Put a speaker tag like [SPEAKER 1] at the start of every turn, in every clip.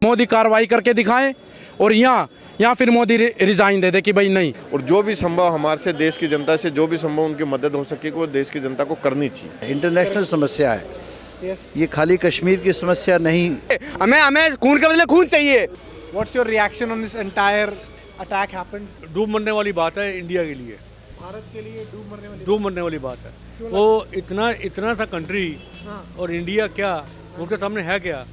[SPEAKER 1] मोदी कार्रवाई करके दिखाएं और यहाँ फिर मोदी रिजाइन दे दे कि भाई नहीं।
[SPEAKER 2] और जो भी संभव हमारे से देश की जनता से जो भी संभव उनकी मदद हो सके वो देश की जनता को करनी चाहिए।
[SPEAKER 3] इंटरनेशनल समस्या है, ये खाली कश्मीर की समस्या नहीं।
[SPEAKER 4] हमें खून के बदले खून चाहिए।
[SPEAKER 5] What's your reaction on this entire attack happened?
[SPEAKER 6] डूब मरने वाली बात है इंडिया के लिए,
[SPEAKER 5] भारत के लिए
[SPEAKER 6] डूब मरने वाली बात है। वो इतना सा कंट्री और इंडिया क्या उनके सामने है क्या?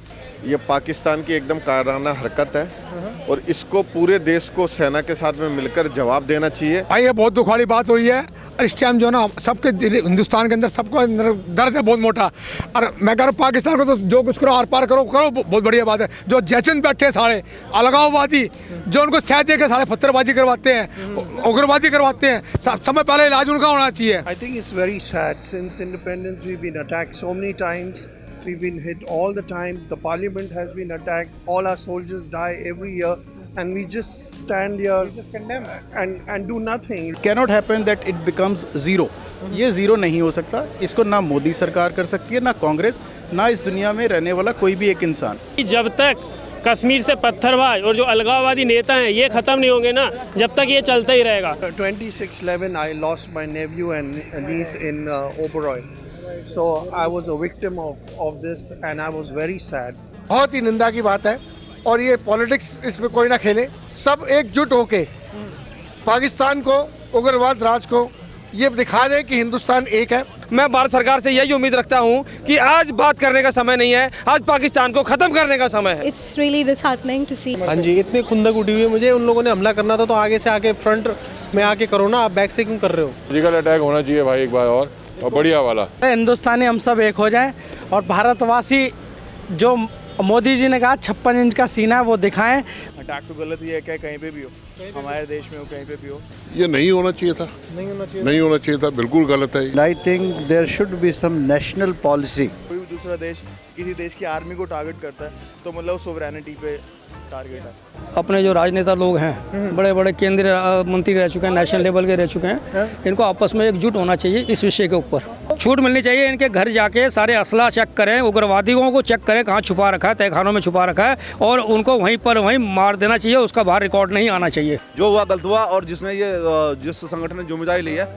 [SPEAKER 2] ये पाकिस्तान की एकदम कायराना हरकत है और इसको पूरे देश को सेना के साथ में मिलकर जवाब देना चाहिए।
[SPEAKER 7] भाई ये बहुत दुख वाली बात हुई है और इस टाइम जो ना सबके हिंदुस्तान के अंदर सबको दर्द है बहुत मोटा। और मैं कह रहा हूँ पाकिस्तान को तो जो कुछ करो आर पार करो बहुत बढ़िया बात है। जो जैचन बैठे सारे अलगाववादी जो उनको छह दे के सारे पत्थरबाजी करवाते हैं, उग्रवादी करवाते हैं, समय पहले इलाज उनका होना चाहिए।
[SPEAKER 8] I think it's very sad. Since independence we've been attacked so many times. We've been hit all the time. The parliament has been attacked. All our soldiers die every year. And we just stand here and do nothing.
[SPEAKER 9] It cannot happen that it becomes zero. ये zero नहीं हो सकता। इसको ना मोदी सरकार कर सकती है, ना कांग्रेस, ना इस दुनिया में रहने वाला कोई भी एक इंसान।
[SPEAKER 10] जब तक कश्मीर से पत्थरबाज और जो अलगाववादी नेता हैं ये खत्म नहीं होंगे ना, जब तक ये चलता ही रहेगा।
[SPEAKER 8] 26/11 I lost my nephew and niece in Oberoi. So I was a victim of this and I was very sad.
[SPEAKER 5] बहुत ही निंदा की बात है और ये पॉलिटिक्स इसमें कोई ना खेले, सब एकजुट होके पाकिस्तान को, उग्रवाद राज को ये दिखा दे कि हिंदुस्तान एक है।
[SPEAKER 4] मैं भारत सरकार से यही उम्मीद रखता हूँ कि आज बात करने का समय नहीं है, आज पाकिस्तान को खत्म करने का समय है।
[SPEAKER 11] It's really disheartening to see.
[SPEAKER 5] हाँ जी, इतनी खुंदक उठी हुई है मुझे। उन लोगों ने हमला करना था तो आगे से आके फ्रंट में आके करो ना, आप बैक से क्यों कर रहे हो?
[SPEAKER 12] फिजिकल अटैक होना चाहिए भाई एक बार और बढ़िया वाला।
[SPEAKER 7] हिंदुस्तानी हम सब एक हो जाएं और भारतवासी जो मोदी जी ने कहा 56 इंच का सीना वो दिखाएं।
[SPEAKER 9] अटैक तो गलत ही है, क्या कहीं पे भी हो, हमारे देश में हो कहीं पे भी हो।
[SPEAKER 12] ये नहीं होना चाहिए था, नहीं होना चाहिए था, बिल्कुल गलत है।
[SPEAKER 3] I think there should be some national policy.
[SPEAKER 9] कोई दूसरा देश किसी देश की आर्मी को टारगेट करता है तो मतलब सोवरेनिटी पे टारगेट है।
[SPEAKER 10] अपने जो राजनेता लोग हैं, बड़े बड़े केंद्रीय मंत्री रह चुके हैं, नेशनल लेवल के रह चुके हैं, इनको आपस में एकजुट होना चाहिए इस विषय के ऊपर। छूट मिलनी चाहिए, इनके घर जाके सारे असला चेक करें, उग्रवादियों को चेक करें कहाँ छुपा रखा है, तहखानों में छुपा रखा है और उनको वहीं पर वहीं मार देना चाहिए, उसका बाहर रिकॉर्ड नहीं आना चाहिए।
[SPEAKER 13] जो हुआ गलत हुआ और जिसने ये जिस संगठन ने जिम्मेदारी ली है,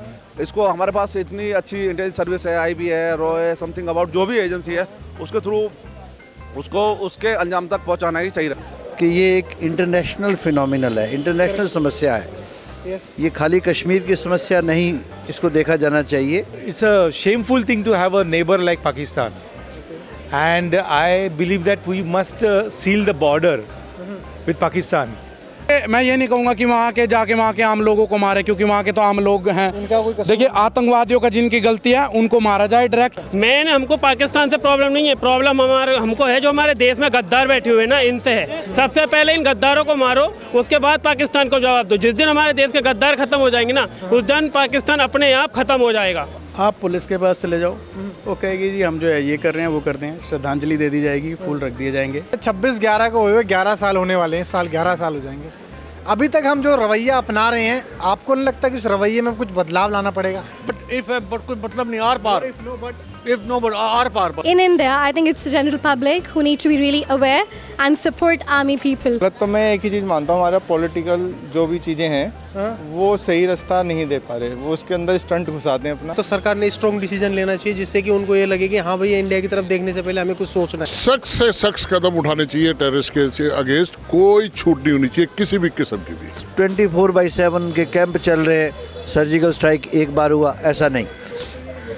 [SPEAKER 13] इसको हमारे पास इतनी अच्छी इंटेलिजेंस सर्विस है, IB है, रॉ है, समथिंग अबाउट जो भी एजेंसी है, उसके थ्रू उसको उसके अंजाम तक पहुँचाना ही चाहिए
[SPEAKER 3] कि ये एक इंटरनेशनल फिनोमिनल है, इंटरनेशनल समस्या है। ये खाली कश्मीर की समस्या नहीं, इसको देखा जाना चाहिए।
[SPEAKER 6] It's a shameful thing to have a neighbor like Pakistan, and I believe that we must seal the border with Pakistan.
[SPEAKER 1] मैं ये नहीं कहूँगा कि वहाँ के जाके वहाँ के आम लोगों को मारे, क्योंकि वहाँ के तो आम लोग हैं। देखिए आतंकवादियों का जिनकी गलती है उनको मारा जाए डायरेक्ट।
[SPEAKER 10] मैन हमको पाकिस्तान से प्रॉब्लम नहीं है, प्रॉब्लम हमको है जो हमारे देश में गद्दार बैठे हुए ना, इनसे है। सबसे पहले इन गद्दारों को मारो, उसके बाद पाकिस्तान को जवाब दो। जिस दिन हमारे देश के गद्दार खत्म हो जाएंगे ना, उस दिन पाकिस्तान अपने आप खत्म हो जाएगा।
[SPEAKER 9] आप पुलिस के पास चले जाओ, वो कहेगी जी हम जो है ये कर रहे हैं वो करते हैं, श्रद्धांजलि दे दी जाएगी, फूल रख दिए जाएंगे।
[SPEAKER 5] 26/11 को हुए 11 साल होने वाले हैं, इस साल 11 साल हो जाएंगे। अभी तक हम जो रवैया अपना रहे हैं, आपको नहीं लगता कि उस रवैये में कुछ बदलाव लाना पड़ेगा?
[SPEAKER 6] बट कोई मतलब नहीं, आर पार। आर पार।
[SPEAKER 11] In India, I think it's the general public who need to be really aware and support army people.
[SPEAKER 9] तो मैं एक ही चीज़ मानता हूँ, हमारा पॉलिटिकल जो भी चीज़ें हैं वो सही रास्ता नहीं दे पा रहे, वो उसके अंदर स्टंट घुसाते हैं अपना।
[SPEAKER 5] तो सरकार ने स्ट्रॉन्ग डिसीजन लेना चाहिए जिससे कि उनको ये लगे कि हाँ भैया इंडिया की तरफ देखने से पहले हमें कुछ सोचना है।
[SPEAKER 12] सख्त से सख्त कदम उठाने चाहिए टेररिस्ट के अगेंस्ट, कोई छूट नहीं होनी चाहिए किसी भी किस्म की भी।
[SPEAKER 3] 24/7 के कैंप चल रहे हैं, सर्जिकल स्ट्राइक एक बार हुआ ऐसा नहीं,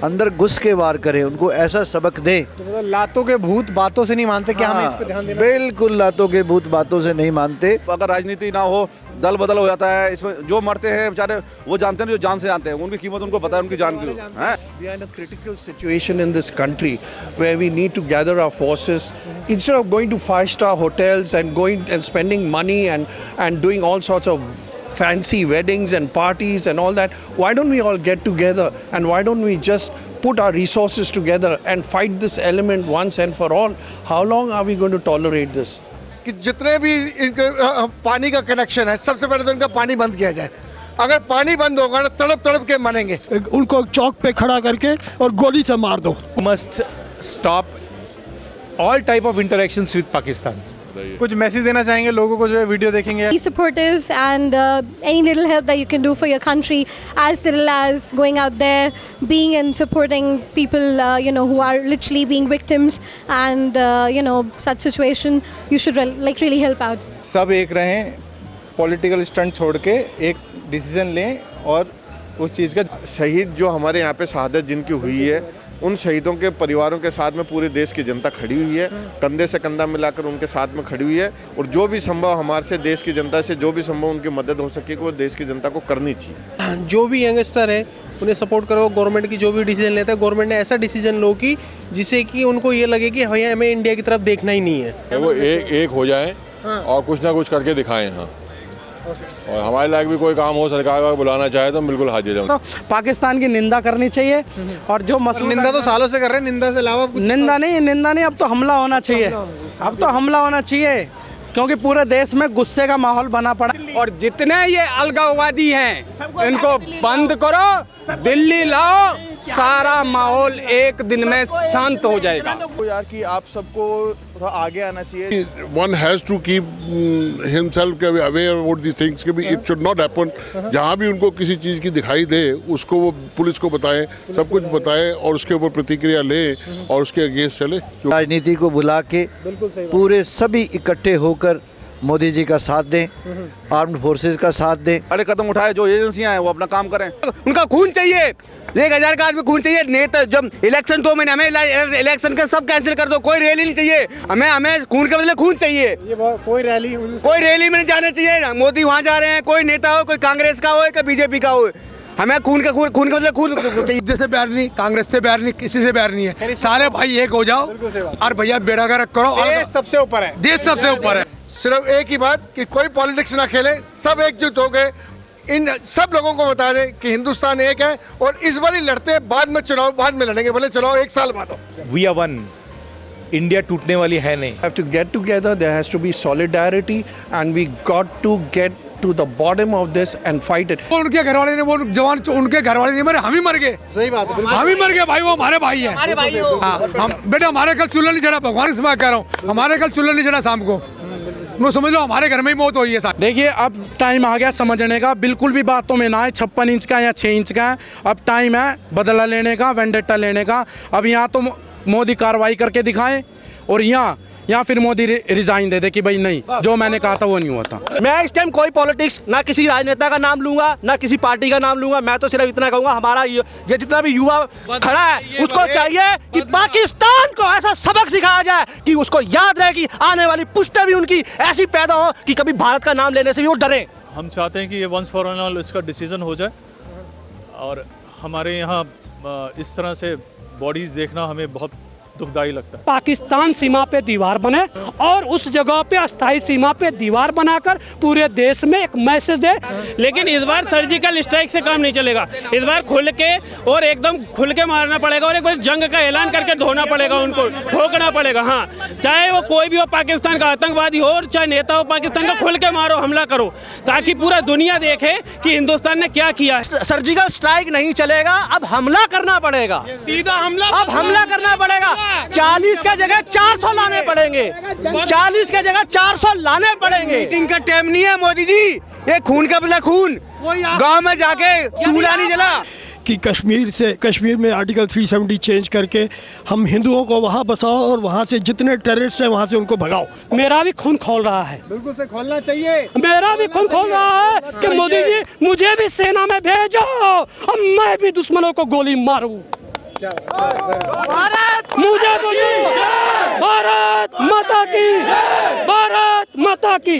[SPEAKER 3] अंदर घुस के वार करें, उनको ऐसा सबक दें।
[SPEAKER 5] तो लातों के भूत बातों से नहीं मानते, क्या हमें इस पे ध्यान देना?
[SPEAKER 3] बिल्कुल लातों के भूत बातों से नहीं मानते।
[SPEAKER 13] अगर राजनीति ना हो, दल बदल हो जाता है, इसमें जो मरते हैं बेचारे वो जानते हैं, जो जान से जानते हैं, उनकी कीमत उनको पता है, उनकी जान की है।
[SPEAKER 8] We are in a critical situation in this country where we need to gather our forces instead of going to 5-star hotels and going and spending money and doing all sorts of fancy weddings and parties and all that. Why don't we all get together and why don't we just put our resources together and fight this element once and for all? How long are we going to tolerate this?
[SPEAKER 5] कि जितने भी इनके पानी का connection है, सबसे पहले तो इनका पानी बंद किया जाए। अगर पानी बंद होगा ना, तड़प तड़प के मरेंगे।
[SPEAKER 7] उनको चौक पे खड़ा करके और गोली से मार दो।
[SPEAKER 6] Must stop all type of interactions with Pakistan.
[SPEAKER 12] चाहिए।
[SPEAKER 14] कुछ मैसेज देना चाहेंगे लोगों को जो वीडियो देखेंगे?
[SPEAKER 11] Be supportive and any little help that you can do for your country, as little as going out there, being and supporting people, who are literally being victims and, such situation, you should really help out.
[SPEAKER 14] सब एक रहें, political stunt छोड़ के एक decision लें और उस चीज़ का
[SPEAKER 2] शहीद जो हमारे यहाँ पे शहादत जिनकी हुई है, उन शहीदों के परिवारों के साथ में पूरे देश की जनता खड़ी हुई है, कंधे से कंधा मिलाकर उनके साथ में खड़ी हुई है। और जो भी संभव हमारे से देश की जनता से जो भी संभव उनकी मदद हो सके वो देश की जनता को करनी चाहिए।
[SPEAKER 15] जो भी यंगस्टर है उन्हें सपोर्ट करो। गवर्नमेंट की जो भी डिसीजन लेता है, गवर्नमेंट ने ऐसा डिसीजन लो कि जिससे कि उनको ये लगे कि भैया हमें इंडिया की तरफ देखना ही नहीं है।
[SPEAKER 16] वो एक हो जाए और कुछ ना कुछ करके दिखाएं। हाँ, और हमारे लायक भी कोई काम हो, सरकार का बुलाना चाहे तो बिल्कुल हाजिर है।
[SPEAKER 17] तो पाकिस्तान की निंदा करनी चाहिए और जो
[SPEAKER 14] निंदा तो सालों से कर रहे हैं, निंदा से अलावा
[SPEAKER 17] निंदा नहीं, अब तो हमला होना चाहिए। अब तो हमला होना चाहिए क्योंकि पूरे देश में गुस्से का माहौल बना पड़ा।
[SPEAKER 18] और जितने ये अलगाववादी हैं इनको बंद करो, दिल्ली लाओ, सारा माहौल एक दिन में शांत हो जाएगा।
[SPEAKER 14] यार कि आप सबको थोड़ा आगे आना चाहिए।
[SPEAKER 12] One has to keep himself aware about these things कि भी it should not happen। जहाँ भी उनको किसी चीज़ की दिखाई दे उसको वो पुलिस को बताएं, सब कुछ बताएं और उसके ऊपर प्रतिक्रिया लें और उसके अगेंस्ट चले।
[SPEAKER 3] राजनीति को भुला के पूरे सभी इकट्ठे होकर मोदी जी का साथ दें, आर्म्ड फोर्सेस का साथ दें।
[SPEAKER 13] बड़े कदम उठाए, जो एजेंसियां हैं वो अपना काम करें।
[SPEAKER 19] उनका खून चाहिए, 1000 का आदमी खून चाहिए। नेता जब इलेक्शन 2 महीने, हमें इलेक्शन का सब कैंसिल कर दो, कोई रैली नहीं चाहिए। हमें खून के बदले खून चाहिए।
[SPEAKER 14] ये कोई रैली
[SPEAKER 19] में नहीं जाना चाहिए। मोदी वहाँ जा रहे हैं, कोई नेता हो, कोई कांग्रेस का हो, कोई बीजेपी का हो, हमें खून के बदले खून चाहिए।
[SPEAKER 7] से प्यार नहीं, कांग्रेस से प्यार नहीं, किसी से प्यार नहीं है। सारे भाई एक हो जाओ और भैया बेड़ा गर्क करो।
[SPEAKER 14] देश सबसे ऊपर है,
[SPEAKER 7] देश सबसे ऊपर है।
[SPEAKER 5] सिर्फ एक ही बात कि कोई पॉलिटिक्स ना खेले, सब एकजुट हो गए इन सब लोगों को बता दें कि हिंदुस्तान एक है और इस बार ही लड़ते हैं, बाद में चुनाव बाद में लड़ेंगे, भले चुनाव 1 साल बाद हो।
[SPEAKER 6] वी आर वन, इंडिया टूटने वाली है नहीं।
[SPEAKER 8] Have to get together, there has to be solidarity and we got to get to the bottom of this and fight it।
[SPEAKER 7] उनके घर वाले ने, वो जवान उनके घर वाले नहीं मरे, हम ही मर गए।
[SPEAKER 14] सही बात है,
[SPEAKER 7] हम ही मर गए भाई, वो हमारे भाई है। हाँ, हम बेटा हमारे कल चूल्हा नहीं जड़ा, भगवान से मैं कह रहा हूँ, हमारे कल चूल्हा नहीं जड़ा शाम को। वो समझ लो हमारे घर में ही मौत हुई है।
[SPEAKER 1] देखिए अब टाइम आ गया समझने का, बिल्कुल भी बातों में ना है 56 इंच का या 6 इंच का है। अब टाइम है बदला लेने का, वेंडेटा लेने का। अब यहाँ तो मोदी कार्रवाई करके दिखाएं और यहाँ फिर मोदी रिजाइन दे दे कि भाई नहीं, जो मैंने कहा था वो नहीं हुआ था।
[SPEAKER 17] मैं इस टाइम कोई पॉलिटिक्स ना किसी राजनेता का नाम लूंगा ना किसी पार्टी का नाम लूंगा। मैं तो सिर्फ इतना कहूंगा, हमारा ये जितना भी युवा खड़ा है उसको चाहिए कि पाकिस्तान को ऐसा सबक सिखाया जाए कि उसको याद रहे कि आने वाली पुश्तें भी उनकी ऐसी पैदा हो कि कभी भारत का नाम लेने से भी वो डरे।
[SPEAKER 20] हम चाहते हैं कि ये वंस फॉर ऑल इसका डिसीजन हो जाए और हमारे यहाँ इस तरह से बॉडीज देखना हमें बहुत दुखदाई लगता है।
[SPEAKER 10] पाकिस्तान सीमा पे दीवार बने और उस जगह पे अस्थायी सीमा पे दीवार बनाकर पूरे देश में एक मैसेज दे।
[SPEAKER 18] लेकिन इस बार सर्जिकल स्ट्राइक से काम नहीं चलेगा। इस बार खुल के और एकदम खुल के मारना पड़ेगा और एक बार जंग का ऐलान करके धोना पड़ेगा, उनको ठोकना पड़ेगा। हाँ, चाहे वो कोई भी हो, पाकिस्तान का आतंकवादी हो और चाहे नेता हो पाकिस्तान का, खुल के मारो, हमला करो, ताकि पूरा दुनिया देखे कि हिंदुस्तान ने क्या किया है।
[SPEAKER 17] सर्जिकल स्ट्राइक नहीं चलेगा, अब हमला करना पड़ेगा,
[SPEAKER 18] सीधा हमला,
[SPEAKER 17] अब हमला करना पड़ेगा। 40 के जगह 400 लाने पड़ेंगे, 40 के जगह 400 लाने पड़ेंगे।
[SPEAKER 19] मीटिंग का टाइम नहीं है मोदी जी, ये खून का बदला खून। गांव में जाके चूल्हा नहीं जला
[SPEAKER 21] कि कश्मीर में आर्टिकल 370 चेंज करके हम हिंदुओं को वहाँ बसाओ और वहाँ से जितने टेररिस्ट हैं वहाँ से उनको भगाओ।
[SPEAKER 10] मेरा भी खून खोल रहा है,
[SPEAKER 14] बिल्कुल से खोलना चाहिए।
[SPEAKER 10] मेरा भी खून खोल रहा है कि मोदी जी मुझे भी सेना में भेजो और मैं भी दुश्मनों को गोली मारूं। मुझे भारत माता की, भारत माता की।